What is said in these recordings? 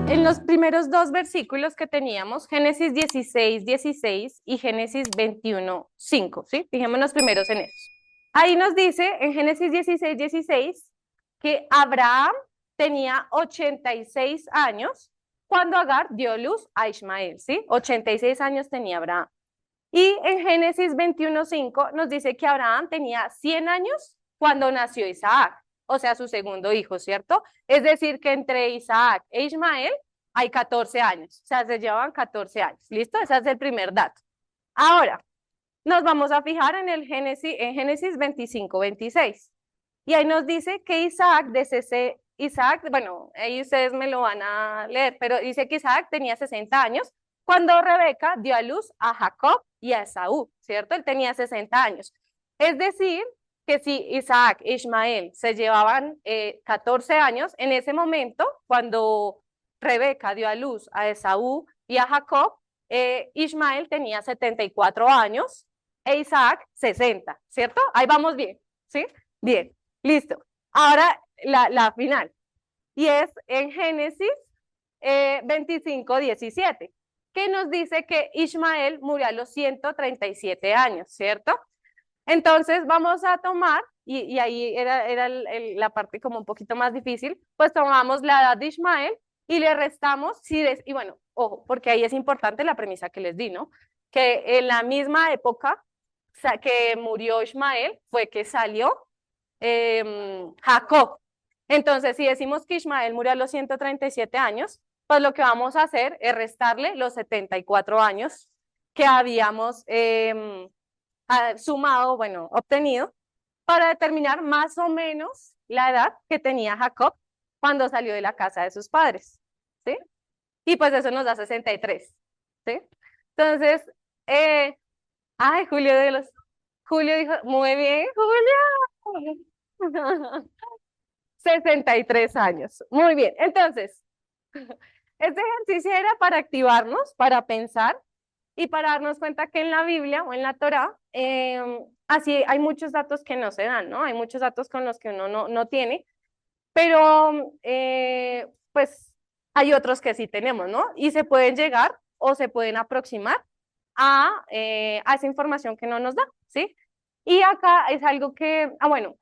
En los primeros dos versículos que teníamos, Génesis 16, 16 y Génesis 21, 5, ¿sí? Fijémonos primeros en esos. Ahí nos dice en Génesis 16, 16 que Abraham tenía 86 años cuando Agar dio luz a Ismael, ¿sí? 86 años tenía Abraham. Y en Génesis 21, 5 nos dice que Abraham tenía 100 años cuando nació Isaac, o sea, su segundo hijo, ¿cierto? Es decir, que entre Isaac e Ismael hay 14 años, o sea, se llevan 14 años. ¿Listo? Ese es el primer dato. Ahora, nos vamos a fijar en Génesis 25, 26. Y ahí nos dice que Isaac, bueno, ahí ustedes me lo van a leer, pero dice que Isaac tenía 60 años cuando Rebeca dio a luz a Jacob y a Esaú, ¿cierto? Él tenía 60 años. Es decir, que si Isaac e Ismael se llevaban 14 años, en ese momento, cuando Rebeca dio a luz a Esaú y a Jacob, Ismael tenía 74 años e Isaac 60, ¿cierto? Ahí vamos bien, ¿sí? Bien, listo. Ahora la final. Y es en Génesis 25, 17, que nos dice que Ismael murió a los 137 años, ¿cierto? Entonces vamos a tomar, y ahí era la parte como un poquito más difícil, pues tomamos la edad de Ismael y le restamos, y bueno, ojo, porque ahí es importante la premisa que les di, ¿no? Que en la misma época que murió Ismael fue que salió Jacob. Entonces, si decimos que Ismael murió a los 137 años, pues lo que vamos a hacer es restarle los 74 años que habíamos sumado, bueno, obtenido, para determinar más o menos la edad que tenía Jacob cuando salió de la casa de sus padres, ¿sí? Y pues eso nos da 63, ¿sí? Entonces, eh, ay, Julio dijo, muy bien, Julio. 63 años. Muy bien. Entonces, este ejercicio era para activarnos, para pensar y para darnos cuenta que en la Biblia o en la Torá, así hay muchos datos que no se dan, ¿no? Hay muchos datos con los que uno no tiene, pero pues hay otros que sí tenemos, ¿no? Y se pueden llegar o se pueden aproximar a esa información que no nos da, ¿sí? Y acá es algo que, bueno,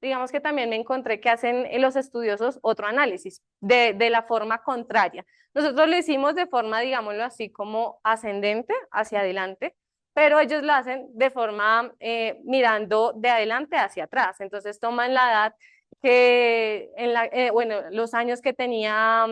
digamos que también me encontré que hacen los estudiosos otro análisis de la forma contraria. Nosotros lo hicimos de forma, digámoslo así, como ascendente hacia adelante, pero ellos lo hacen de forma mirando de adelante hacia atrás. Entonces toman la edad que, bueno, los años que tenía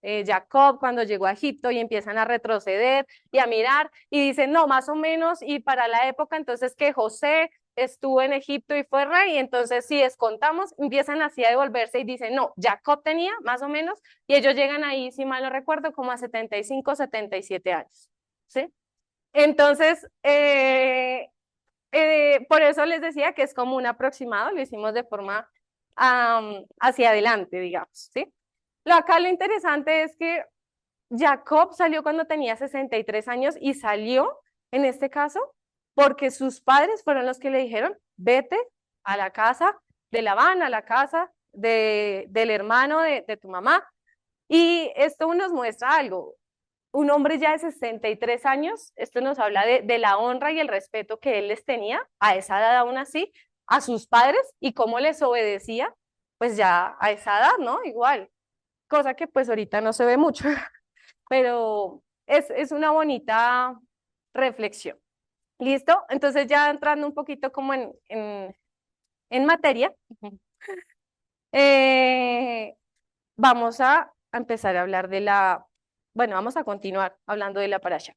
Jacob cuando llegó a Egipto y empiezan a retroceder y a mirar y dicen, no, más o menos, y para la época entonces que José estuvo en Egipto y fue rey, y entonces si descontamos, empiezan así a devolverse y dicen, no, Jacob tenía más o menos, y ellos llegan ahí, si mal no recuerdo, como a 75, 77 años, ¿sí? Entonces, por eso les decía que es como un aproximado, lo hicimos de forma hacia adelante, digamos, ¿sí? Acá lo interesante es que Jacob salió cuando tenía 63 años y salió, en este caso, porque sus padres fueron los que le dijeron, vete a la casa de Labán, a la casa del hermano de tu mamá. Y esto nos muestra algo. Un hombre ya de 63 años, esto nos habla de la honra y el respeto que él les tenía a esa edad aún así, a sus padres y cómo les obedecía, pues ya a esa edad, ¿no? Igual, cosa que pues ahorita no se ve mucho. Pero es una bonita reflexión. ¿Listo? Entonces ya entrando un poquito como en materia, eh, vamos a empezar a hablar bueno, vamos a continuar hablando de la parasha.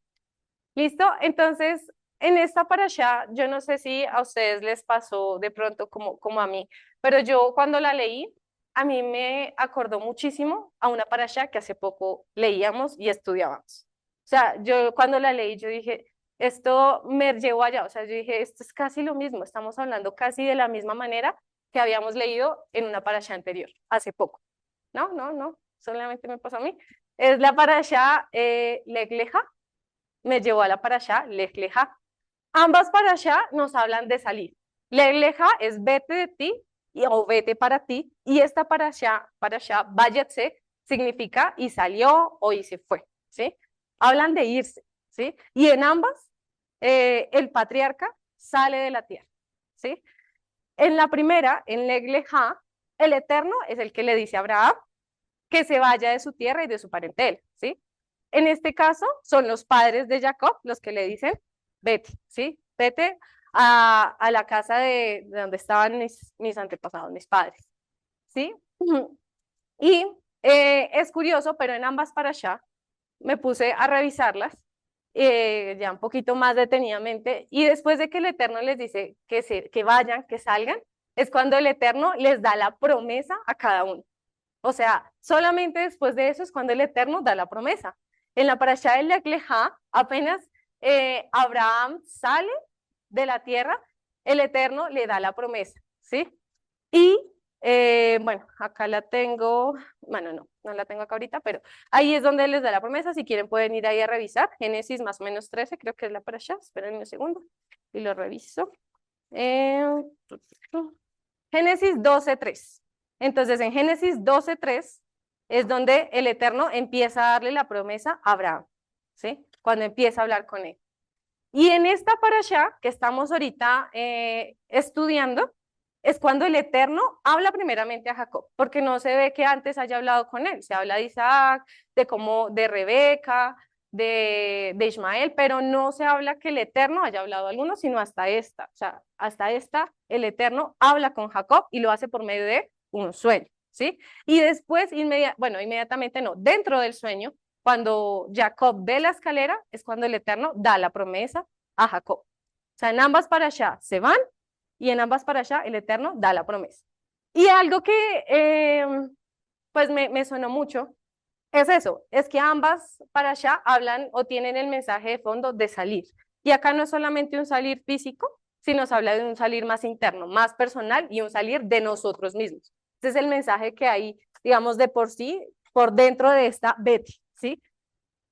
¿Listo? Entonces, en esta parasha, yo no sé si a ustedes les pasó de pronto como a mí, pero yo cuando la leí, a mí me acordó muchísimo a una parasha que hace poco leíamos y estudiábamos. O sea, yo cuando la leí, yo dije, esto me llevó allá, o sea, yo dije, esto es casi lo mismo, estamos hablando casi de la misma manera que habíamos leído en una parasha anterior, hace poco. No, solamente me pasó a mí. Es la parasha Lech Lecha, me llevó a la parashá Lech Lecha. Ambas parashá nos hablan de salir. Lech Lecha es vete de ti o vete para ti, y esta parashá Vayetze significa y salió o y se fue, ¿sí? Hablan de irse, ¿sí? Y en ambas, el patriarca sale de la tierra, ¿sí? En la primera, en Leg Lejá, el Eterno es el que le dice a Abraham que se vaya de su tierra y de su parentela, ¿sí? En este caso, son los padres de Jacob los que le dicen, vete, ¿sí? Vete a la casa de donde estaban mis antepasados, mis padres, ¿sí? Y es curioso, pero en ambas parashá me puse a revisarlas ya un poquito más detenidamente, y después de que el Eterno les dice que vayan, que salgan, es cuando el Eterno les da la promesa a cada uno. O sea, solamente después de eso es cuando el Eterno da la promesa. En la parashá del Lech Lejá, apenas Abraham sale de la tierra, el Eterno le da la promesa, ¿sí? Y bueno, acá la tengo, bueno, no la tengo acá ahorita, pero ahí es donde les da la promesa. Si quieren pueden ir ahí a revisar. Génesis más o menos 13, creo que es la parashá. Esperen un segundo y lo reviso. Eh, Génesis 12:3. Entonces, en Génesis 12:3 es donde el Eterno empieza a darle la promesa a Abraham, ¿sí? Cuando empieza a hablar con él. Y en esta parashá que estamos ahorita estudiando, es cuando el Eterno habla primeramente a Jacob, porque no se ve que antes haya hablado con él. Se habla de Isaac, de Rebeca, de Ismael, pero no se habla que el Eterno haya hablado a alguno, sino hasta esta. O sea, hasta esta, el Eterno habla con Jacob y lo hace por medio de un sueño, ¿sí? Y después, inmediatamente no, dentro del sueño, cuando Jacob ve la escalera, es cuando el Eterno da la promesa a Jacob. O sea, en ambas parashá se van y en ambas parashá el Eterno da la promesa. Y algo que pues me sonó mucho es eso, es que ambas parashá hablan o tienen el mensaje de fondo de salir. Y acá no es solamente un salir físico, sino se habla de un salir más interno, más personal y un salir de nosotros mismos. Ese es el mensaje que hay, digamos, de por sí, por dentro de esta Betty, ¿sí?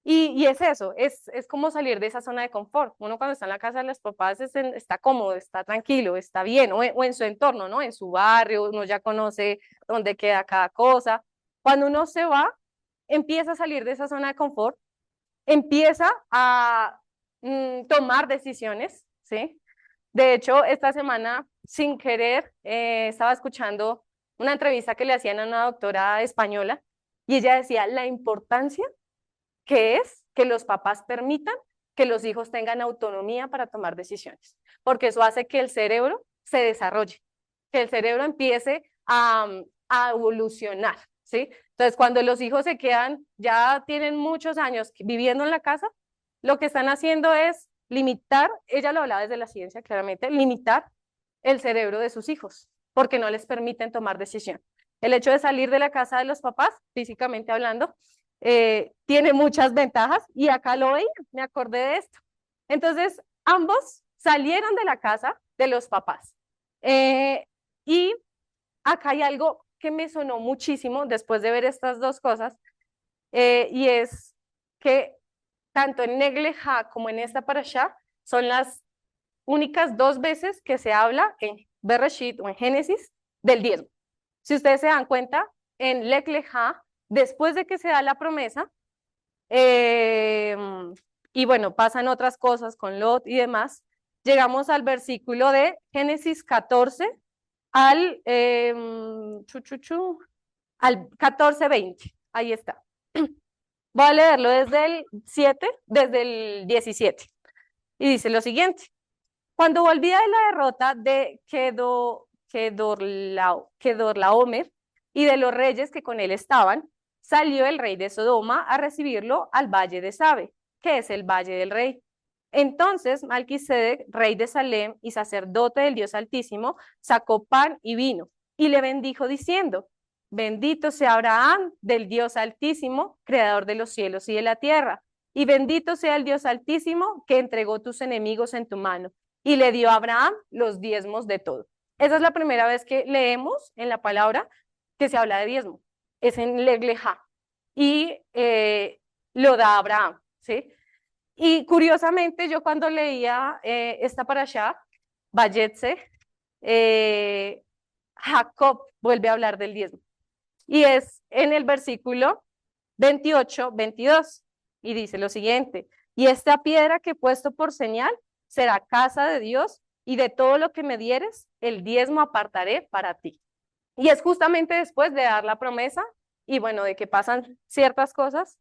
Y es eso, es como salir de esa zona de confort. Uno cuando está en la casa de los papás está cómodo, está tranquilo, está bien, o en su entorno, ¿no? En su barrio, uno ya conoce dónde queda cada cosa. Cuando uno se va, empieza a salir de esa zona de confort, empieza a tomar decisiones, ¿sí? De hecho, esta semana, sin querer, estaba escuchando una entrevista que le hacían a una doctora española y ella decía la importancia que es que los papás permitan que los hijos tengan autonomía para tomar decisiones, porque eso hace que el cerebro se desarrolle, que el cerebro empiece a evolucionar, ¿sí? Entonces, cuando los hijos se quedan, ya tienen muchos años viviendo en la casa, lo que están haciendo es limitar, ella lo hablaba desde la ciencia claramente, limitar el cerebro de sus hijos, porque no les permiten tomar decisión. El hecho de salir de la casa de los papás, físicamente hablando, tiene muchas ventajas y acá lo veía, me acordé de esto. Entonces, ambos salieron de la casa de los papás. Y acá hay algo que me sonó muchísimo después de ver estas dos cosas, y es que tanto en Negleja como en esta parashá son las únicas dos veces que se habla en Bereshit o en Génesis del diezmo. Si ustedes se dan cuenta, en Lech Lejá, después de que se da la promesa, y bueno, pasan otras cosas con Lot y demás, llegamos al versículo de Génesis 14 al, al 14:20. Ahí está. Voy a leerlo desde el 7, desde el 17. Y dice lo siguiente. Cuando volvía de la derrota de Kedorlaomer y de los reyes que con él estaban, salió el rey de Sodoma a recibirlo al valle de Sabe, que es el valle del rey. Entonces Malquisedec, rey de Salem y sacerdote del Dios Altísimo, sacó pan y vino y le bendijo diciendo: bendito sea Abraham del Dios Altísimo, creador de los cielos y de la tierra, y bendito sea el Dios Altísimo que entregó tus enemigos en tu mano y le dio a Abraham los diezmos de todo. Esa es la primera vez que leemos en la palabra que se habla de diezmo. Es en Leglejá. Y lo da Abraham, ¿sí? Y curiosamente, yo cuando leía esta parashá, Vayetse, Jacob vuelve a hablar del diezmo. Y es en el versículo 28, 22. Y dice lo siguiente, y esta piedra que he puesto por señal será casa de Dios, y de todo lo que me dieres, el diezmo apartaré para ti. Y es justamente después de dar la promesa y bueno, de que pasan ciertas cosas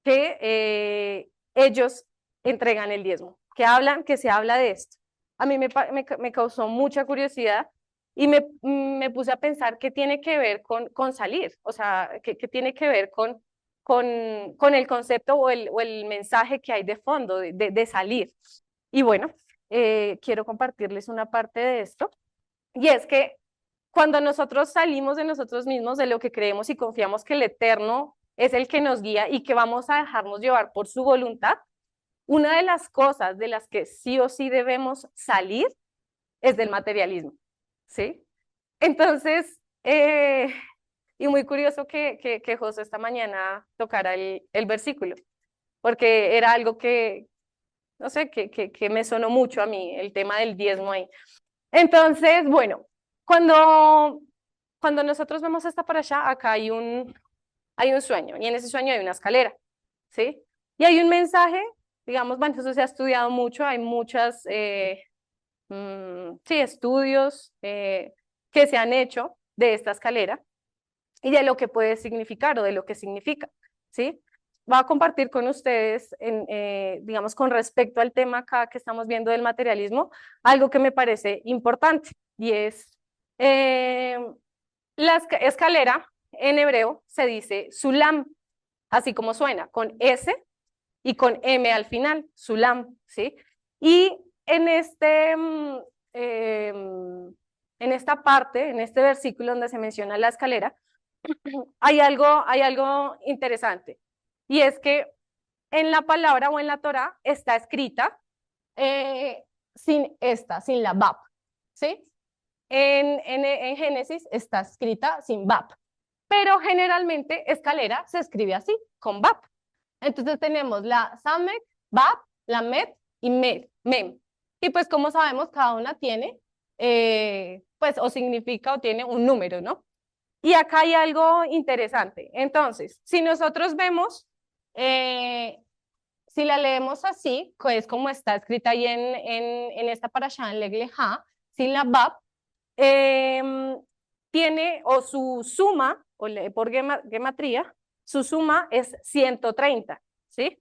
que ellos entregan el diezmo, que se habla de esto. A mí me causó mucha curiosidad y me puse a pensar qué tiene que ver con salir, o sea, qué tiene que ver con el concepto o el mensaje que hay de fondo, de salir. Y bueno, quiero compartirles una parte de esto, y es que cuando nosotros salimos de nosotros mismos, de lo que creemos y confiamos que el Eterno es el que nos guía y que vamos a dejarnos llevar por su voluntad, una de las cosas de las que sí o sí debemos salir es del materialismo, ¿sí? Entonces, y muy curioso que José esta mañana tocara el versículo, porque era algo que, no sé, que me sonó mucho a mí, el tema del diezmo ahí. Entonces, bueno, cuando, cuando nosotros vemos esta para allá, acá hay un sueño, y en ese sueño hay una escalera, ¿sí? Y hay un mensaje, digamos, bueno, eso se ha estudiado mucho, hay muchas, sí, estudios que se han hecho de esta escalera y de lo que puede significar o de lo que significa, ¿sí? Voy a compartir con ustedes, digamos, con respecto al tema acá que estamos viendo del materialismo, algo que me parece importante, y es la escalera en hebreo se dice sulam, así como suena, con S y con M al final, sulam, ¿sí? Y en en esta parte, en este versículo donde se menciona la escalera, hay algo interesante, y es que en la palabra o en la Torá está escrita sin la Bab, ¿sí? En Génesis está escrita sin Bab, pero generalmente escalera se escribe así, con Bab. Entonces tenemos la Samek, Bab, la Met y Mem. Y pues como sabemos, cada una tiene, pues o significa o tiene un número, ¿no? Y acá hay algo interesante. Entonces, si nosotros vemos, si la leemos así, que es como está escrita ahí en esta parashá, en Leglejá, sin la Bab, tiene, o su suma, por gematría, su suma es 130, ¿sí?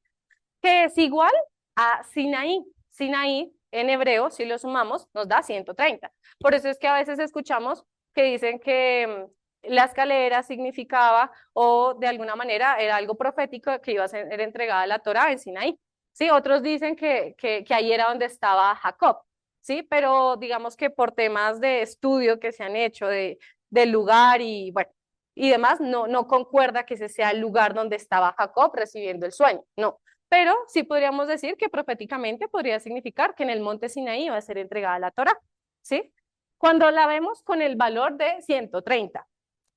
Que es igual a Sinaí. Sinaí, en hebreo, si lo sumamos, nos da 130. Por eso es que a veces escuchamos que dicen que la escalera significaba o de alguna manera era algo profético que iba a ser entregada la Torá en Sinaí. ¿Sí? Otros dicen que ahí era donde estaba Jacob, ¿sí? Pero digamos que por temas de estudio que se han hecho del lugar y bueno, y demás, no concuerda que ese sea el lugar donde estaba Jacob recibiendo el sueño, no. Pero sí podríamos decir que proféticamente podría significar que en el monte Sinaí va a ser entregada la Torá, ¿sí? Cuando la vemos con el valor de 130,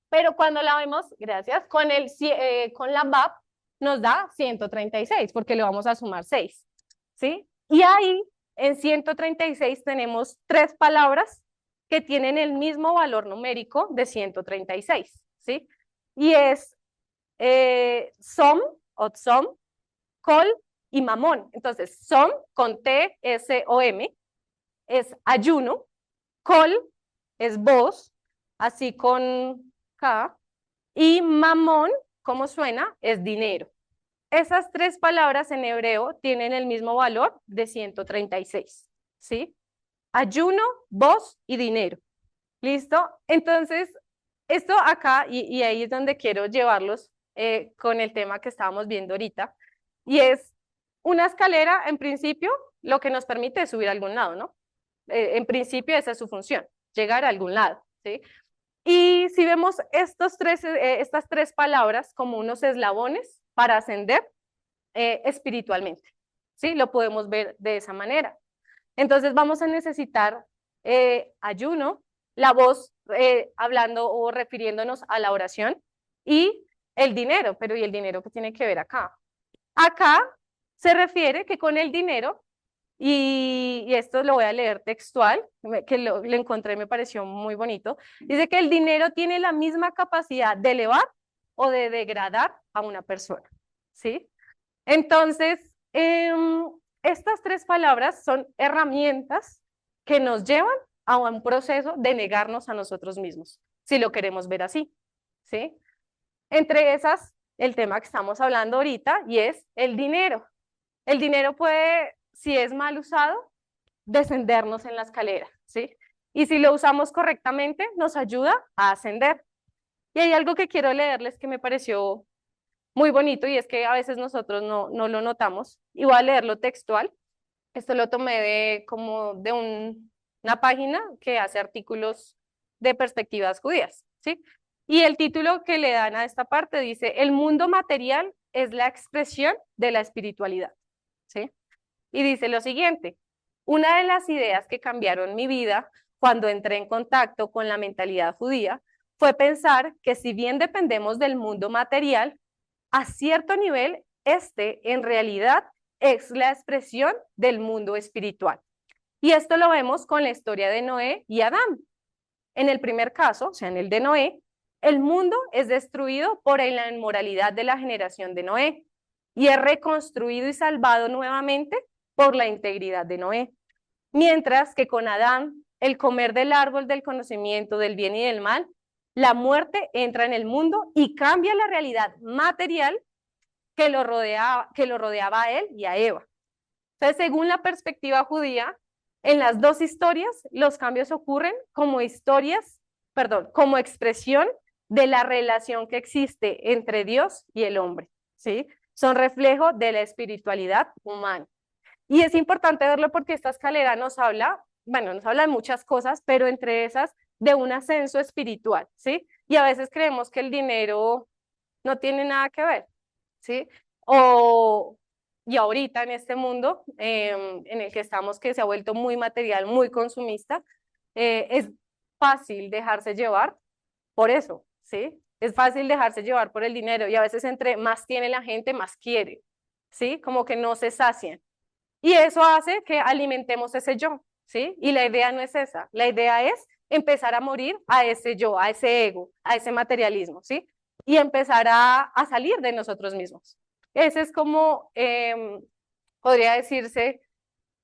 pero cuando la vemos, gracias, con la BAP nos da 136 porque le vamos a sumar 6, ¿sí? Y ahí en 136 tenemos tres palabras que tienen el mismo valor numérico de 136, ¿sí? Y es som, o tzom, col y mamón. Entonces, som con T, S, O, M es ayuno, col es voz, así con K, y mamón, como suena, es dinero. Esas tres palabras en hebreo tienen el mismo valor de 136, ¿sí? Ayuno, voz y dinero. ¿Listo? Entonces, esto acá, y ahí es donde quiero llevarlos con el tema que estábamos viendo ahorita, y es una escalera, en principio, lo que nos permite es subir a algún lado, ¿no? En principio esa es su función, llegar a algún lado, ¿sí? Y si vemos estas tres palabras como unos eslabones para ascender espiritualmente, ¿sí? Lo podemos ver de esa manera. Entonces vamos a necesitar ayuno, la voz hablando o refiriéndonos a la oración y el dinero, pero ¿y el dinero qué tiene que ver acá? Acá se refiere que con el dinero, y esto lo voy a leer textual, que lo encontré, me pareció muy bonito, dice que el dinero tiene la misma capacidad de elevar o de degradar a una persona, ¿sí? Entonces, estas tres palabras son herramientas que nos llevan a un proceso de negarnos a nosotros mismos, si lo queremos ver así, ¿sí? Entre esas, el tema que estamos hablando ahorita, y es el dinero. El dinero puede, si es mal usado, descendernos en la escalera, ¿sí? Y si lo usamos correctamente, nos ayuda a ascender. Y hay algo que quiero leerles que me pareció muy bonito y es que a veces nosotros no lo notamos. Y voy a leerlo textual. Esto lo tomé como de una página que hace artículos de perspectivas judías, ¿sí? Y el título que le dan a esta parte dice, el mundo material es la expresión de la espiritualidad, ¿sí? Y dice lo siguiente, una de las ideas que cambiaron mi vida cuando entré en contacto con la mentalidad judía fue pensar que si bien dependemos del mundo material, a cierto nivel, este en realidad es la expresión del mundo espiritual. Y esto lo vemos con la historia de Noé y Adán. En el primer caso, o sea, en el de Noé, el mundo es destruido por la inmoralidad de la generación de Noé y es reconstruido y salvado nuevamente por la integridad de Noé. Mientras que con Adán, el comer del árbol del conocimiento del bien y del mal, la muerte entra en el mundo y cambia la realidad material que lo rodeaba a él y a Eva. Entonces, según la perspectiva judía, en las dos historias, los cambios ocurren como como expresión de la relación que existe entre Dios y el hombre, ¿sí? Son reflejo de la espiritualidad humana. Y es importante verlo porque esta escalera nos habla, bueno, nos habla de muchas cosas, pero entre esas de un ascenso espiritual, ¿sí? Y a veces creemos que el dinero no tiene nada que ver, ¿sí? Y ahorita en este mundo en el que estamos, que se ha vuelto muy material, muy consumista, es fácil dejarse llevar por eso, ¿sí? Es fácil dejarse llevar por el dinero y a veces entre más tiene la gente, más quiere, ¿sí? Como que no se sacian. Y eso hace que alimentemos ese yo, ¿sí? Y la idea no es esa, la idea es empezar a morir a ese yo, a ese ego, a ese materialismo, ¿sí? Y empezar a salir de nosotros mismos. Ese es como, podría decirse,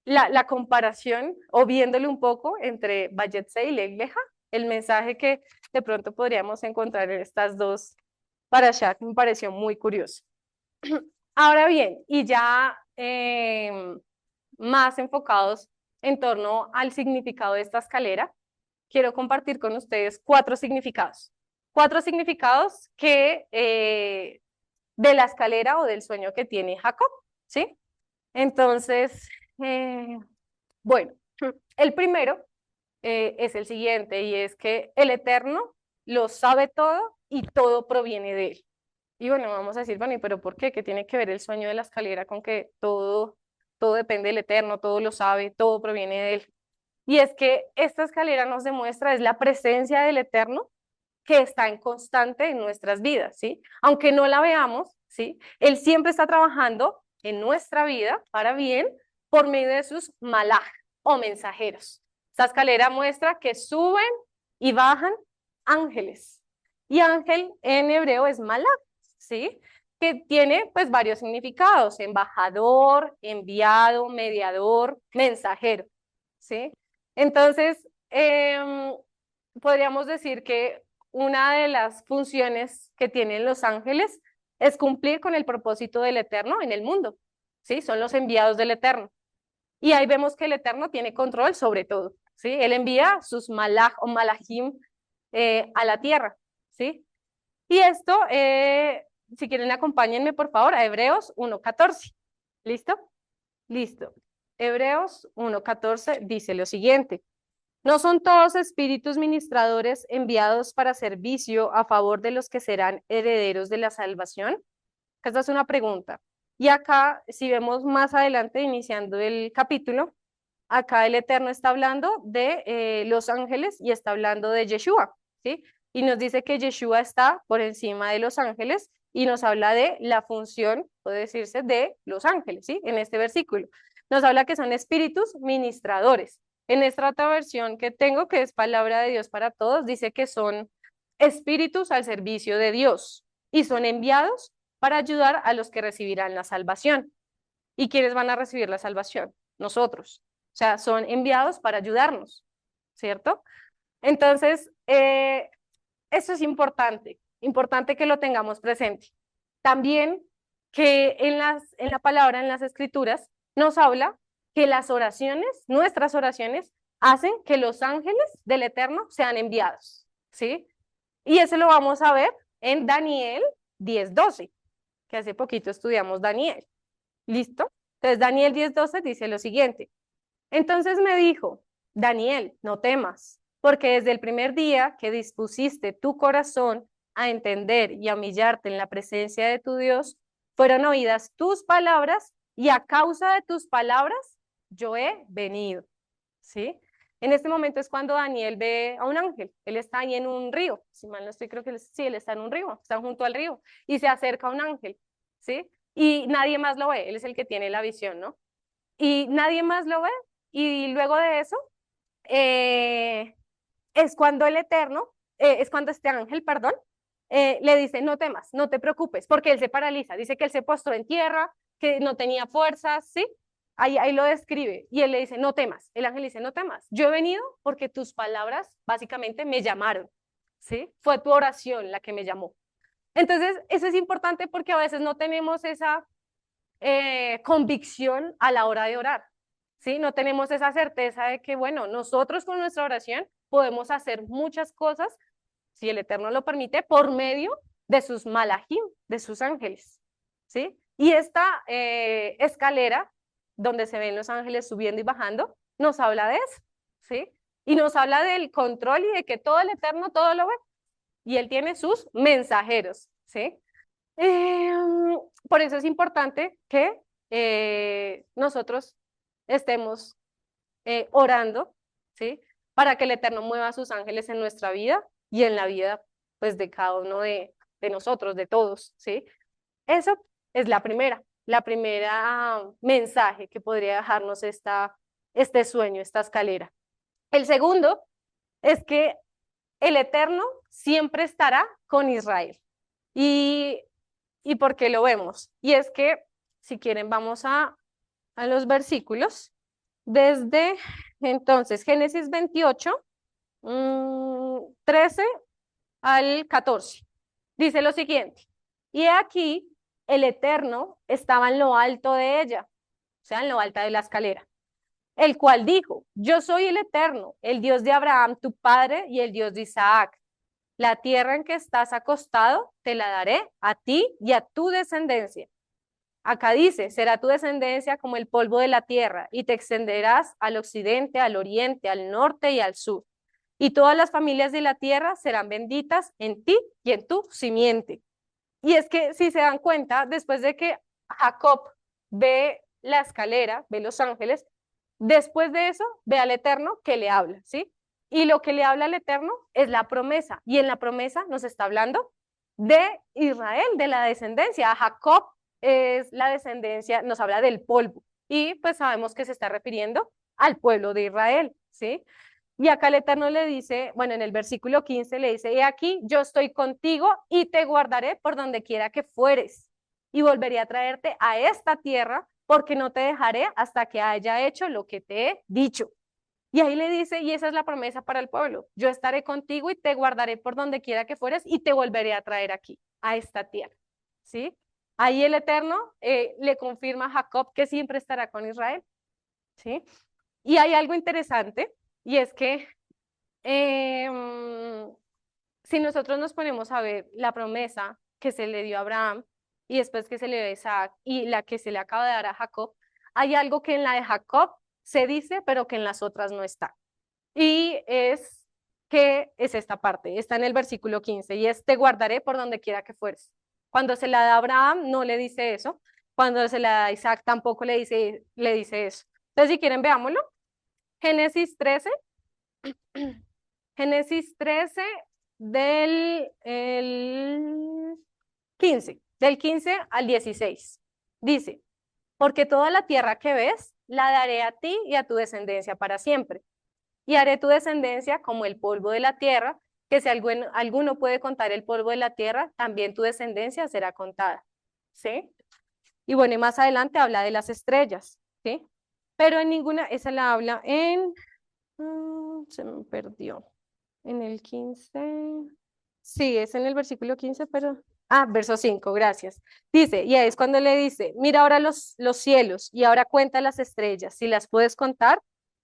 la comparación o viéndole un poco entre Bayetse y Legleja, el mensaje que de pronto podríamos encontrar en estas dos parashá, me pareció muy curioso. Ahora bien, y ya más enfocados en torno al significado de esta escalera, quiero compartir con ustedes cuatro significados. Cuatro significados que de la escalera o del sueño que tiene Jacob, ¿sí? Entonces, bueno, el primero es el siguiente y es que el Eterno lo sabe todo y todo proviene de él. Y bueno, vamos a decir, bueno, pero ¿por qué? ¿Qué tiene que ver el sueño de la escalera con que todo depende del Eterno, todo lo sabe, todo proviene de él? Y es que esta escalera nos demuestra, es la presencia del Eterno que está en constante en nuestras vidas, ¿sí? Aunque no la veamos, ¿sí? Él siempre está trabajando en nuestra vida para bien por medio de sus malaj o mensajeros. Esta escalera muestra que suben y bajan ángeles. Y ángel en hebreo es malaj, ¿sí? Que tiene pues varios significados, embajador, enviado, mediador, mensajero, ¿sí? Entonces, podríamos decir que una de las funciones que tienen los ángeles es cumplir con el propósito del Eterno en el mundo, ¿sí? Son los enviados del Eterno. Y ahí vemos que el Eterno tiene control sobre todo, ¿sí? Él envía sus malaj o malajim a la tierra, ¿sí? Y esto, si quieren, acompáñenme por favor a Hebreos 1:14. ¿Listo? Listo. Hebreos 1:14 dice lo siguiente. ¿No son todos espíritus ministradores enviados para servicio a favor de los que serán herederos de la salvación? Esta es una pregunta. Y acá, si vemos más adelante, iniciando el capítulo, acá el Eterno está hablando de los ángeles y está hablando de Yeshua, ¿sí? Y nos dice que Yeshua está por encima de los ángeles y nos habla de la función, puede decirse, de los ángeles, ¿sí? En este versículo. Nos habla que son espíritus ministradores. En esta otra versión que tengo, que es Palabra de Dios para Todos, dice que son espíritus al servicio de Dios, y son enviados para ayudar a los que recibirán la salvación. ¿Y quiénes van a recibir la salvación? Nosotros. O sea, son enviados para ayudarnos, ¿cierto? Entonces, eso es importante, importante que lo tengamos presente. También que en la palabra, en las escrituras, nos habla que las oraciones, nuestras oraciones, hacen que los ángeles del Eterno sean enviados, ¿sí? Y eso lo vamos a ver en Daniel 10:12, que hace poquito estudiamos Daniel. ¿Listo? Entonces Daniel 10:12 dice lo siguiente. Entonces me dijo, Daniel, no temas, porque desde el primer día que dispusiste tu corazón a entender y a humillarte en la presencia de tu Dios, fueron oídas tus palabras y a causa de tus palabras yo he venido. ¿Sí? En este momento es cuando Daniel ve a un ángel. Él está ahí en un río. Si mal no estoy, creo que sí, él está en un río, está junto al río y se acerca a un ángel. ¿Sí? Y nadie más lo ve. Él es el que tiene la visión, ¿no? Y nadie más lo ve. Y luego de eso, eh, es cuando el Eterno, es cuando este ángel, perdón, le dice, no temas, no te preocupes, porque él se paraliza. Dice que él se postró en tierra, que no tenía fuerzas, ¿sí? Ahí lo describe. Y él le dice, no temas. El ángel dice, no temas. Yo he venido porque tus palabras básicamente me llamaron, ¿sí? Fue tu oración la que me llamó. Entonces, eso es importante porque a veces no tenemos esa convicción a la hora de orar, ¿sí? No tenemos esa certeza de que, bueno, nosotros con nuestra oración podemos hacer muchas cosas, si el Eterno lo permite, por medio de sus malajim, de sus ángeles, ¿sí? Y esta escalera, donde se ven los ángeles subiendo y bajando, nos habla de eso, ¿sí? Y nos habla del control y de que todo el Eterno todo lo ve. Y él tiene sus mensajeros, ¿sí? Eh, por eso es importante que nosotros estemos orando, ¿sí? Para que el Eterno mueva a sus ángeles en nuestra vida y en la vida, pues, de cada uno de nosotros, de todos, ¿sí? Eso es la primera mensaje que podría dejarnos este sueño, esta escalera. El segundo es que el Eterno siempre estará con Israel. Y porque lo vemos. Y es que, si quieren, vamos a los versículos. Desde entonces, Génesis 28, 13 al 14. Dice lo siguiente. Y aquí el Eterno estaba en lo alto de ella, o sea, en lo alto de la escalera, el cual dijo, yo soy el Eterno, el Dios de Abraham, tu padre, y el Dios de Isaac. La tierra en que estás acostado te la daré a ti y a tu descendencia. Acá dice, será tu descendencia como el polvo de la tierra y te extenderás al occidente, al oriente, al norte y al sur. Y todas las familias de la tierra serán benditas en ti y en tu simiente. Y es que si se dan cuenta, después de que Jacob ve la escalera, ve los ángeles, después de eso ve al Eterno que le habla, ¿sí? Y lo que le habla al Eterno es la promesa. Y en la promesa nos está hablando de Israel, de la descendencia. Jacob es la descendencia, nos habla del polvo. Y pues sabemos que se está refiriendo al pueblo de Israel, ¿sí? Y acá el Eterno le dice, bueno, en el versículo 15 le dice, he aquí, yo estoy contigo y te guardaré por donde quiera que fueres. Y volveré a traerte a esta tierra porque no te dejaré hasta que haya hecho lo que te he dicho. Y ahí le dice, y esa es la promesa para el pueblo, yo estaré contigo y te guardaré por donde quiera que fueres y te volveré a traer aquí, a esta tierra, ¿sí? Ahí el Eterno le confirma a Jacob que siempre estará con Israel, ¿sí? Y hay algo interesante, y es que si nosotros nos ponemos a ver la promesa que se le dio a Abraham y después que se le dio a Isaac y la que se le acaba de dar a Jacob, hay algo que en la de Jacob se dice, pero que en las otras no está. Y es que es esta parte, está en el versículo 15, y es, te guardaré por donde quiera que fueres. Cuando se la da a Abraham, no le dice eso. Cuando se la da a Isaac, tampoco le dice eso. Entonces, si quieren, veámoslo. Génesis 13, Génesis 13 del 15, del 15 al 16. Dice, porque toda la tierra que ves, la daré a ti y a tu descendencia para siempre. Y haré tu descendencia como el polvo de la tierra, que si alguno puede contar el polvo de la tierra, también tu descendencia será contada, ¿sí? Y bueno, y más adelante habla de las estrellas, ¿sí? Pero en ninguna, esa la habla en, se me perdió, en el 15, sí, es en el versículo 15, pero, verso 5, gracias. Dice, y ahí es cuando le dice, mira ahora los cielos y ahora cuenta las estrellas, si las puedes contar,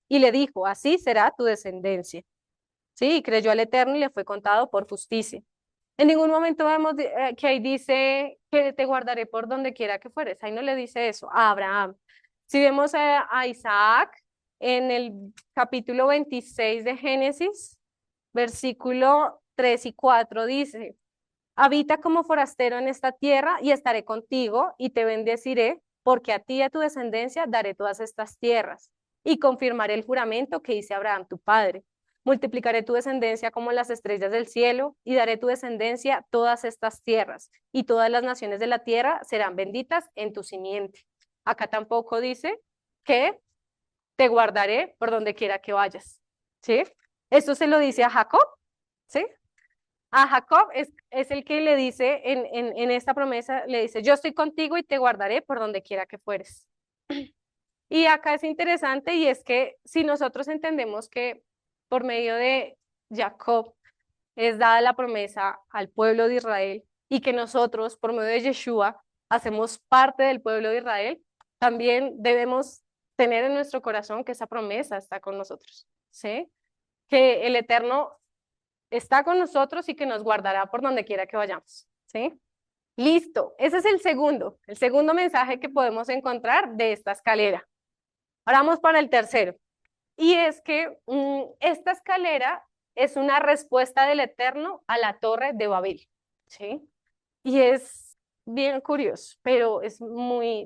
y le dijo, así será tu descendencia. Sí, y creyó al Eterno y le fue contado por justicia. En ningún momento vemos que ahí dice que te guardaré por donde quiera que fueres. Ahí no le dice eso a Abraham. Si vemos a Isaac en el capítulo 26 de Génesis, versículo 3 y 4 dice, habita como forastero en esta tierra y estaré contigo y te bendeciré, porque a ti y a tu descendencia daré todas estas tierras y confirmaré el juramento que hice a Abraham tu padre. Multiplicaré tu descendencia como las estrellas del cielo y daré tu descendencia todas estas tierras y todas las naciones de la tierra serán benditas en tu simiente. Acá tampoco dice que te guardaré por donde quiera que vayas. ¿Sí? Esto se lo dice a Jacob, ¿sí? A Jacob es el que le dice en esta promesa, le dice, yo estoy contigo y te guardaré por donde quiera que fueres. Y acá es interesante y es que si nosotros entendemos que por medio de Jacob es dada la promesa al pueblo de Israel y que nosotros por medio de Yeshua hacemos parte del pueblo de Israel, también debemos tener en nuestro corazón que esa promesa está con nosotros, ¿sí? Que el Eterno está con nosotros y que nos guardará por donde quiera que vayamos, ¿sí? Listo, ese es el segundo mensaje que podemos encontrar de esta escalera. Ahora vamos para el tercero. Y es que esta escalera es una respuesta del Eterno a la torre de Babel, ¿sí? Y es bien curioso, pero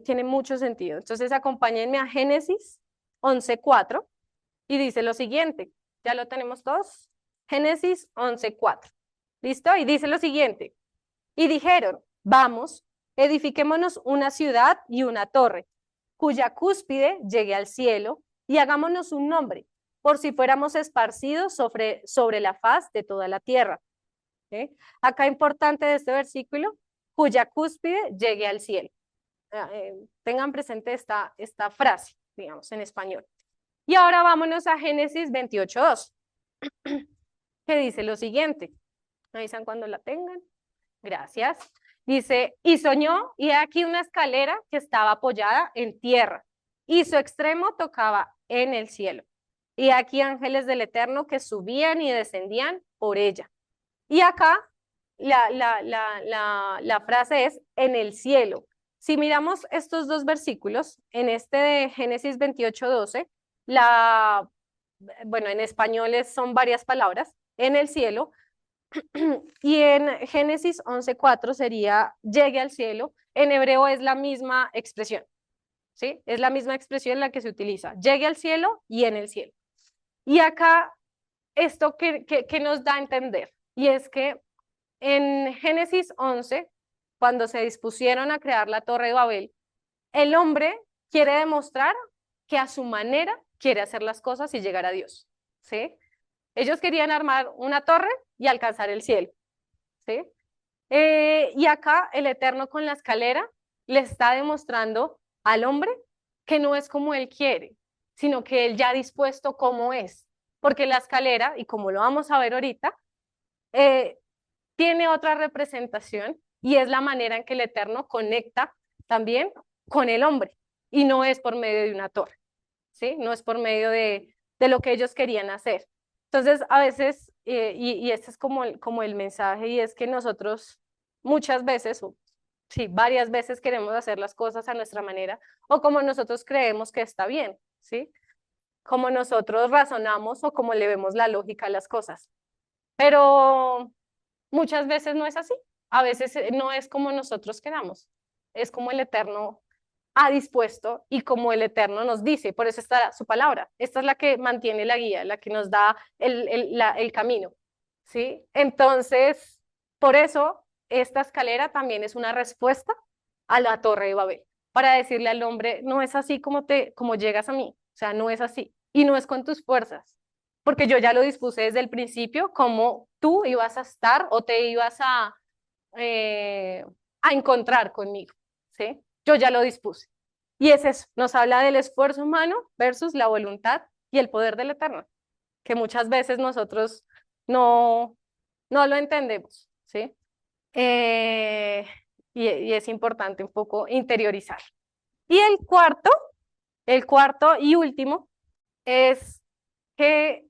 tiene mucho sentido. Entonces acompáñenme a Génesis 11:4 y dice lo siguiente, ¿ya lo tenemos todos? Génesis 11:4. ¿Listo? Y dice lo siguiente, y dijeron, vamos, edifiquémonos una ciudad y una torre, cuya cúspide llegue al cielo, y hagámonos un nombre, por si fuéramos esparcidos sobre la faz de toda la tierra. ¿Sí? Acá importante de este versículo, cuya cúspide llegue al cielo. Tengan presente esta frase, digamos, en español. Y ahora vámonos a Génesis 28:2, que dice lo siguiente. ¿Me avisan cuando la tengan? Gracias. Dice, y soñó, y aquí una escalera que estaba apoyada en tierra, y su extremo tocaba en el cielo. Y aquí ángeles del Eterno que subían y descendían por ella. Y acá la frase es en el cielo. Si miramos estos dos versículos, en este de Génesis 28:12, bueno, en español son varias palabras, en el cielo, y en Génesis 11:4 sería llegue al cielo. En hebreo es la misma expresión, ¿sí? Es la misma expresión en la que se utiliza, llegue al cielo y en el cielo. Y acá, esto que nos da a entender, y es que en Génesis 11, cuando se dispusieron a crear la Torre de Babel, el hombre quiere demostrar que a su manera quiere hacer las cosas y llegar a Dios, ¿sí? Ellos querían armar una torre y alcanzar el cielo, ¿sí? Y acá el Eterno con la escalera le está demostrando al hombre que no es como él quiere, sino que él ya ha dispuesto cómo es, porque la escalera, y como lo vamos a ver ahorita, tiene otra representación y es la manera en que el Eterno conecta también con el hombre y no es por medio de una torre, ¿sí? No es por medio de lo que ellos querían hacer. Entonces, a veces, y este es como el mensaje, y es que nosotros muchas veces, o sí, varias veces queremos hacer las cosas a nuestra manera o como nosotros creemos que está bien, ¿sí? Como nosotros razonamos o como le vemos la lógica a las cosas. Pero muchas veces no es así. A veces no es como nosotros queramos. Es como el Eterno ha dispuesto y como el Eterno nos dice. Por eso está su palabra. Esta es la que mantiene la guía, la que nos da el camino. ¿Sí? Entonces, por eso esta escalera también es una respuesta a la Torre de Babel. Para decirle al hombre, no es así como llegas a mí. O sea, no es así. Y no es con tus fuerzas. porque yo ya lo dispuse desde el principio, cómo tú ibas a estar o te ibas a encontrar conmigo, ¿sí? Yo ya lo dispuse. Y es eso, nos habla del esfuerzo humano versus la voluntad y el poder del Eterno, que muchas veces nosotros no, no lo entendemos, ¿sí? Eh, y es importante un poco interiorizar. Y el cuarto y último, es que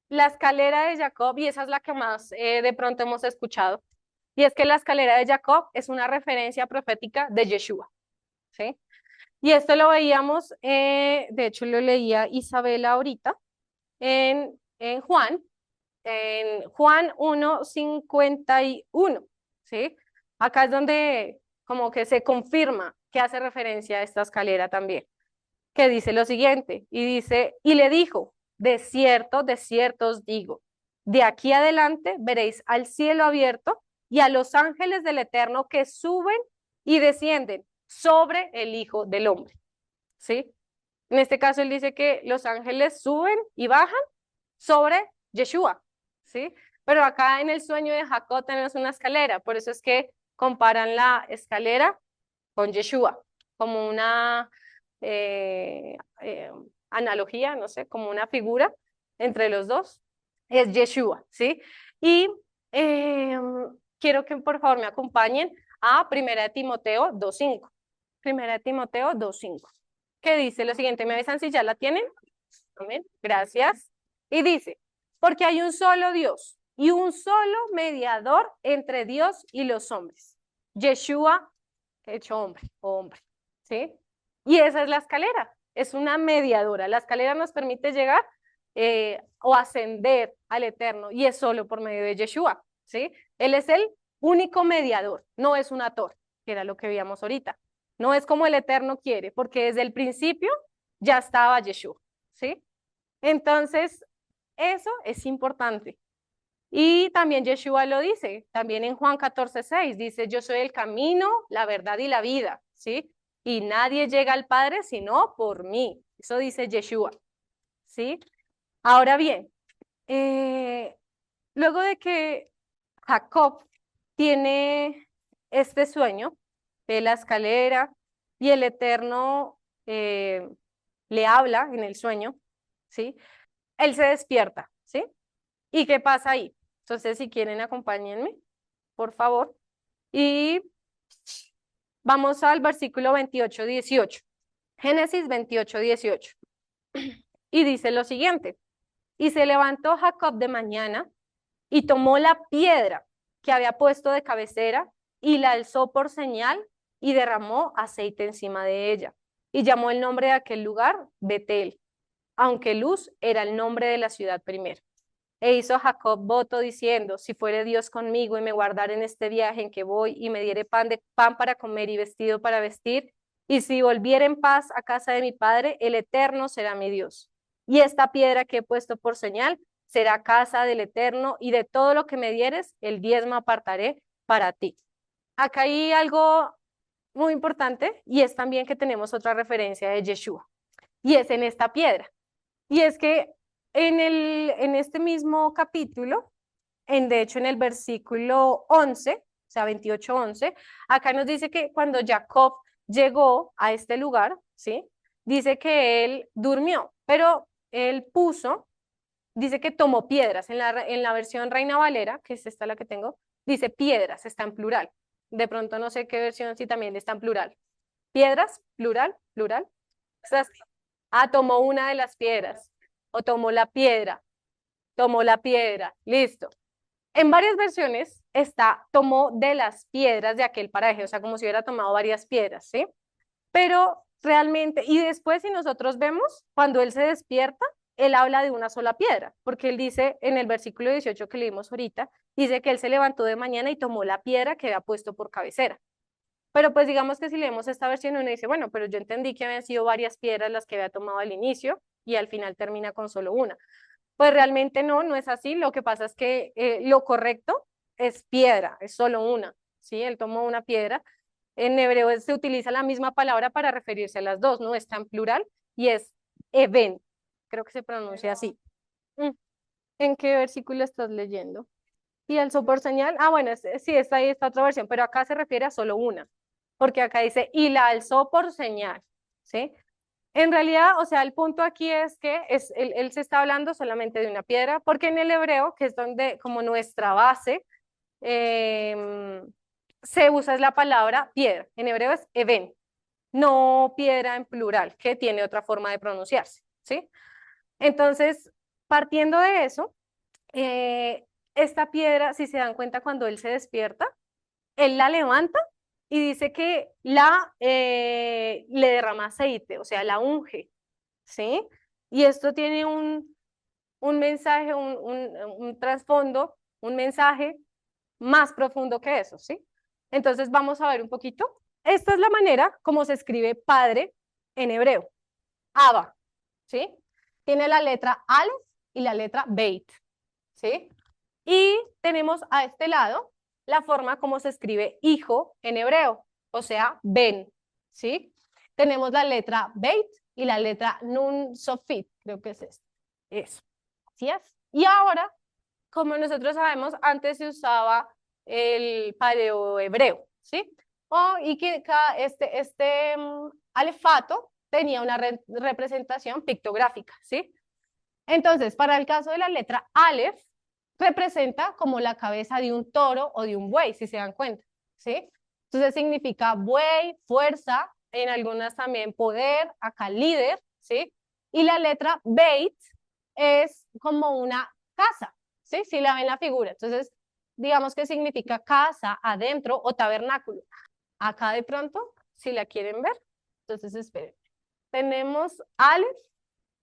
la escalera de Jacob, y esa es la que más de pronto hemos escuchado, y es que la escalera de Jacob es una referencia profética de Yeshua, ¿sí? Y esto lo veíamos, de hecho lo leía Isabela ahorita, en Juan 1:51, ¿sí? Acá es donde como que se confirma que hace referencia a esta escalera también, que dice lo siguiente, y dice, y le dijo, de cierto os digo, de aquí adelante veréis al cielo abierto y a los ángeles del Eterno que suben y descienden sobre el Hijo del Hombre, ¿sí? En este caso él dice que los ángeles suben y bajan sobre Yeshua, ¿sí? Pero acá en el sueño de Jacob tenemos una escalera, por eso es que comparan la escalera con Yeshua, como una eh, eh, analogía, no sé, como una figura entre los dos, es Yeshua, ¿sí? Y eh, quiero que por favor me acompañen a Primera de Timoteo 2:5. Primera de Timoteo 2:5, que dice lo siguiente, ¿me avisan si ya la tienen? Amén, gracias. Y dice, porque hay un solo Dios y un solo mediador entre Dios y los hombres, Yeshua hecho hombre o hombre, ¿sí? Y esa es la escalera, es una mediadora. La escalera nos permite llegar o ascender al Eterno y es solo por medio de Yeshua, ¿sí? Él es el único mediador, no es un ator, que era lo que veíamos ahorita. No es como el Eterno quiere, porque desde el principio ya estaba Yeshua, ¿sí? Entonces, eso es importante. Y también Yeshua lo dice, también en Juan 14:6, dice, yo soy el camino, la verdad y la vida, ¿sí? Y nadie llega al Padre sino por mí. Eso dice Yeshua, ¿sí? Ahora bien, eh, luego de que Jacob tiene este sueño de la escalera y el Eterno le habla en el sueño, ¿sí? Él se despierta, ¿sí? ¿Y qué pasa ahí? Entonces, si quieren, acompáñenme, por favor. Y vamos al versículo 28:18. Génesis 28:18. Y dice lo siguiente. Y se levantó Jacob de mañana y tomó la piedra que había puesto de cabecera y la alzó por señal y derramó aceite encima de ella. Y llamó el nombre de aquel lugar Betel, aunque Luz era el nombre de la ciudad primero. E hizo Jacob voto diciendo, si fuere Dios conmigo y me guardare en este viaje en que voy y me diere pan para comer y vestido para vestir, y si volviere en paz a casa de mi padre, el Eterno será mi Dios. Y esta piedra que he puesto por señal será casa del Eterno, y de todo lo que me dieres, el diezmo apartaré para ti. Acá hay algo muy importante, y es también que tenemos otra referencia de Yeshua, y es en esta piedra. Y es que en este mismo capítulo, de hecho en el versículo 11, o sea, 28:11, acá nos dice que cuando Jacob llegó a este lugar, ¿sí? Dice que él durmió, pero él dice que tomó piedras. En la versión Reina Valera, que es esta la que tengo, dice piedras, está en plural. De pronto no sé qué versión si también está en plural. Piedras, plural, plural. Tomó una de las piedras o tomó la piedra, listo. En varias versiones está, tomó de las piedras de aquel paraje, o sea, como si hubiera tomado varias piedras, ¿sí? Pero realmente, y después si nosotros vemos, cuando él se despierta, él habla de una sola piedra, porque él dice en el versículo 18 que leímos ahorita, dice que él se levantó de mañana y tomó la piedra que había puesto por cabecera. Pero pues digamos que si leemos esta versión uno dice, bueno, pero yo entendí que habían sido varias piedras las que había tomado al inicio y al final termina con solo una. Pues realmente no, no es así. Lo que pasa es que lo correcto es piedra, es solo una, ¿sí? Él tomó una piedra. En hebreo se utiliza la misma palabra para referirse a las dos, ¿no? Está en plural y es even, creo que se pronuncia así. ¿En qué versículo estás leyendo? Y alzó por señal, ah, bueno, sí, está ahí, está otra versión, pero acá se refiere a solo una, porque acá dice, y la alzó por señal, ¿sí? En realidad, o sea, el punto aquí es que él se está hablando solamente de una piedra, porque en el hebreo, que es donde, como nuestra base, se usa es la palabra piedra. En hebreo es even, no piedra en plural, que tiene otra forma de pronunciarse, ¿sí? Entonces, partiendo de eso, esta piedra, si se dan cuenta cuando él se despierta, él la levanta y dice que le derrama aceite, o sea, la unge, ¿sí? Y esto tiene un mensaje, un trasfondo, un mensaje más profundo que eso, ¿sí? Entonces vamos a ver un poquito. Esta es la manera como se escribe padre en hebreo. Abba, ¿sí? Tiene la letra Aleph y la letra Beit, ¿sí? Y tenemos a este lado la forma como se escribe hijo en hebreo, o sea, ben, ¿sí? Tenemos la letra Beit y la letra Nun Sofit, creo que es esto. Eso, ¿sí es? Y ahora, como nosotros sabemos, antes se usaba el paleohebreo, ¿sí? Y que este alefato tenía una representación pictográfica, ¿sí? Entonces, para el caso de la letra Aleph, representa como la cabeza de un toro o de un buey, si se dan cuenta, ¿sí? Entonces significa buey, fuerza, en algunas también poder, acá líder, ¿sí? Y la letra Beit es como una casa, ¿sí? Si la ven la figura. Entonces, digamos que significa casa, adentro o tabernáculo. Acá de pronto, si la quieren ver, entonces esperen. Tenemos Aleph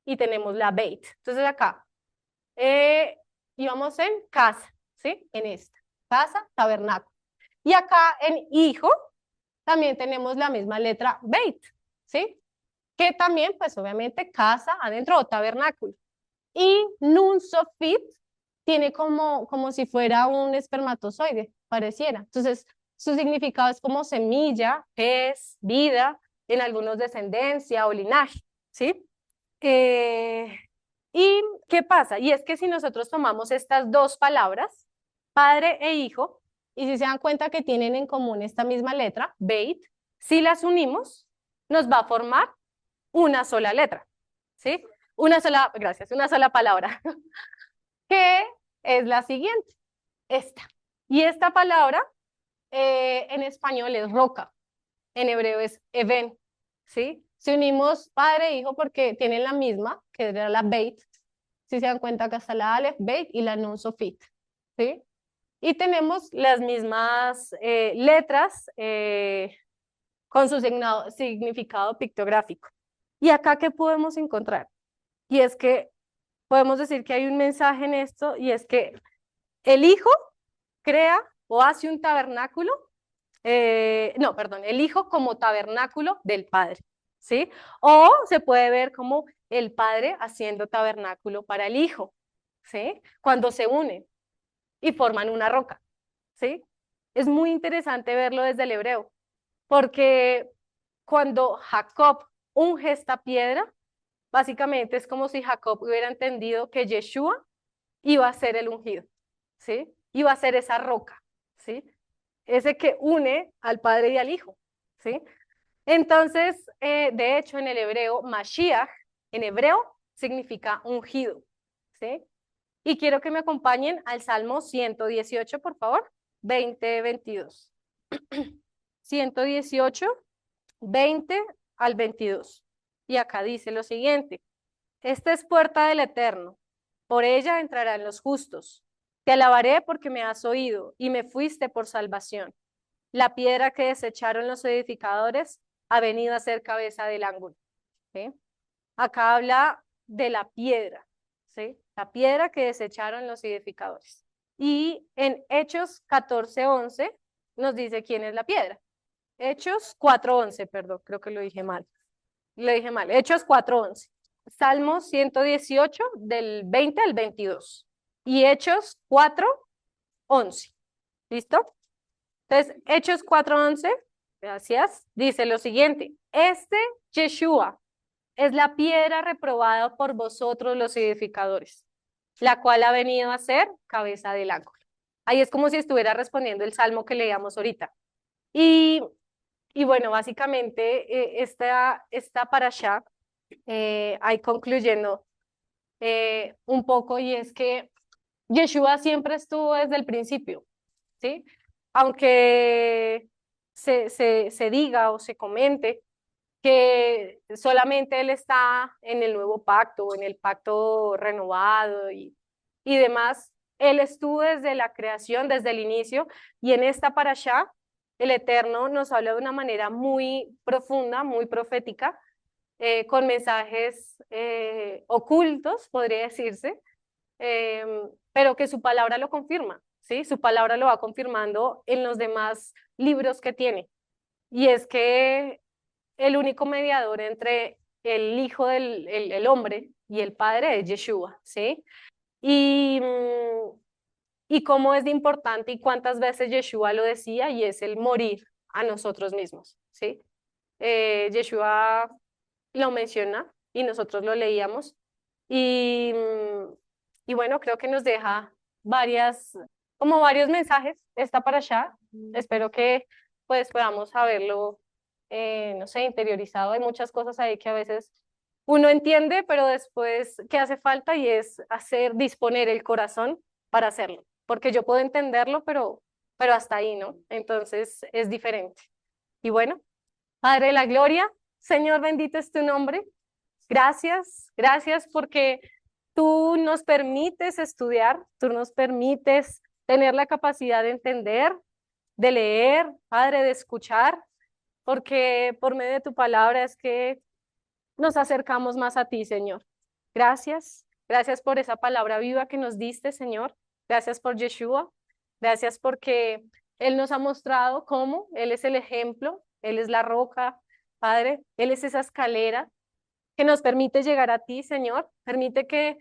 y tenemos la Beit. Entonces acá íbamos en casa, ¿sí? En esta, casa, tabernáculo. Y acá en hijo también tenemos la misma letra Beit, ¿sí? Que también, pues obviamente, casa, adentro o tabernáculo. Y Nun Sofit tiene como si fuera un espermatozoide, pareciera. Entonces, su significado es como semilla, pez, vida, en algunos descendencia o linaje, ¿sí? Eh, ¿Y qué pasa? Y es que si nosotros tomamos estas dos palabras, padre e hijo, y si se dan cuenta que tienen en común esta misma letra, Beit, si las unimos, nos va a formar una sola letra, ¿sí? Una sola, gracias, una sola palabra, que es la siguiente, esta. Y esta palabra en español es roca, en hebreo es even, ¿sí? Si unimos padre e hijo porque tienen la misma, que era la Beit, si se dan cuenta que está la Aleph, Beit y la Nun Sofit, ¿sí? Y tenemos las mismas letras con su significado pictográfico. ¿Y acá qué podemos encontrar? Y es que podemos decir que hay un mensaje en esto y es que el hijo crea o hace un tabernáculo, no, perdón, el hijo como tabernáculo del padre, ¿sí? O se puede ver como el padre haciendo tabernáculo para el hijo, ¿sí? Cuando se unen y forman una roca, ¿sí? Es muy interesante verlo desde el hebreo, porque cuando Jacob unge esta piedra, básicamente es como si Jacob hubiera entendido que Yeshua iba a ser el ungido, ¿sí? Iba a ser esa roca, ¿sí? Ese que une al Padre y al Hijo, ¿sí? Entonces, de hecho, en el hebreo, Mashiach, en hebreo, significa ungido, ¿sí? Y quiero que me acompañen al Salmo 118, por favor, 20, 22. 118, 20 al 22. Y acá dice lo siguiente, esta es puerta del Eterno, por ella entrarán los justos. Te alabaré porque me has oído y me fuiste por salvación. La piedra que desecharon los edificadores ha venido a ser cabeza del ángulo. ¿Sí? Acá habla de la piedra, ¿sí? La piedra que desecharon los edificadores. Y en Hechos 14:11 nos dice quién es la piedra. Hechos 4:11, perdón, creo que lo dije mal. Lo dije mal. Hechos 4:11. Salmo 118 del 20 al 22. Y Hechos 4:11. ¿Listo? Entonces, Hechos 4:11, gracias, dice lo siguiente, Yeshua es la piedra reprobada por vosotros los edificadores, la cual ha venido a ser cabeza del ángulo. Ahí es como si estuviera respondiendo el salmo que leíamos ahorita. Y, y bueno, básicamente esta parashá, ahí concluyendo un poco, y es que Yeshua siempre estuvo desde el principio, ¿sí? Aunque se diga o se comente que solamente Él está en el nuevo pacto, o en el pacto renovado y demás, Él estuvo desde la creación, desde el inicio, y en esta parashá, el Eterno nos habla de una manera muy profunda, muy profética, con mensajes ocultos, podría decirse, pero que su palabra lo confirma, ¿sí? Su palabra lo va confirmando en los demás libros que tiene. Y es que el único mediador entre el hijo el hombre y el padre es Yeshua, ¿sí? Y, y cómo es de importante y cuántas veces Yeshua lo decía, y es el morir a nosotros mismos, ¿sí? Yeshua lo menciona y nosotros lo leíamos. Y, y bueno, creo que nos deja como varios mensajes esta para allá. Espero que pues podamos saberlo, no sé, interiorizado. Hay muchas cosas ahí que a veces uno entiende, pero después qué hace falta y es disponer el corazón para hacerlo. Porque yo puedo entenderlo, pero hasta ahí, ¿no? Entonces es diferente. Y bueno, Padre de la Gloria, Señor, bendito es tu nombre. Gracias, gracias porque tú nos permites estudiar, tú nos permites tener la capacidad de entender, de leer, Padre, de escuchar, porque por medio de tu palabra es que nos acercamos más a ti, Señor. Gracias, gracias por esa palabra viva que nos diste, Señor. Gracias por Yeshua. Gracias porque Él nos ha mostrado cómo Él es el ejemplo, Él es la roca, Padre, Él es esa escalera que nos permite llegar a ti, Señor. Permite que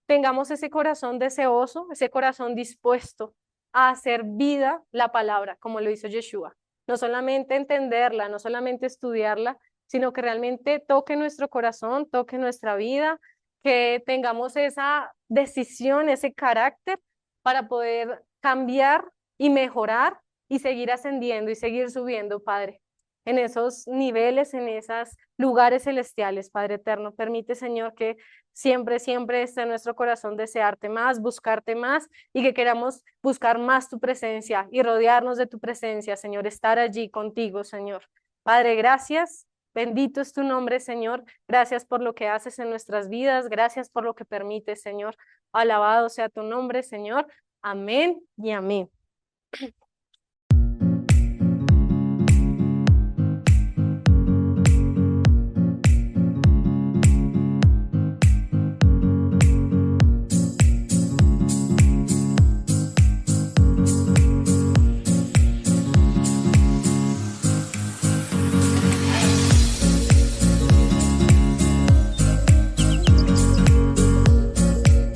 tengamos ese corazón deseoso, ese corazón dispuesto a hacer vida la palabra, como lo hizo Yeshua. No solamente entenderla, no solamente estudiarla, sino que realmente toque nuestro corazón, toque nuestra vida, que tengamos esa decisión, ese carácter para poder cambiar y mejorar y seguir ascendiendo y seguir subiendo, Padre, en esos niveles, en esos lugares celestiales, Padre eterno. Permite, Señor, que siempre, siempre esté en nuestro corazón desearte más, buscarte más y que queramos buscar más tu presencia y rodearnos de tu presencia, Señor, estar allí contigo, Señor. Padre, gracias. Bendito es tu nombre, Señor. Gracias por lo que haces en nuestras vidas. Gracias por lo que permites, Señor. Alabado sea tu nombre, Señor. Amén y amén.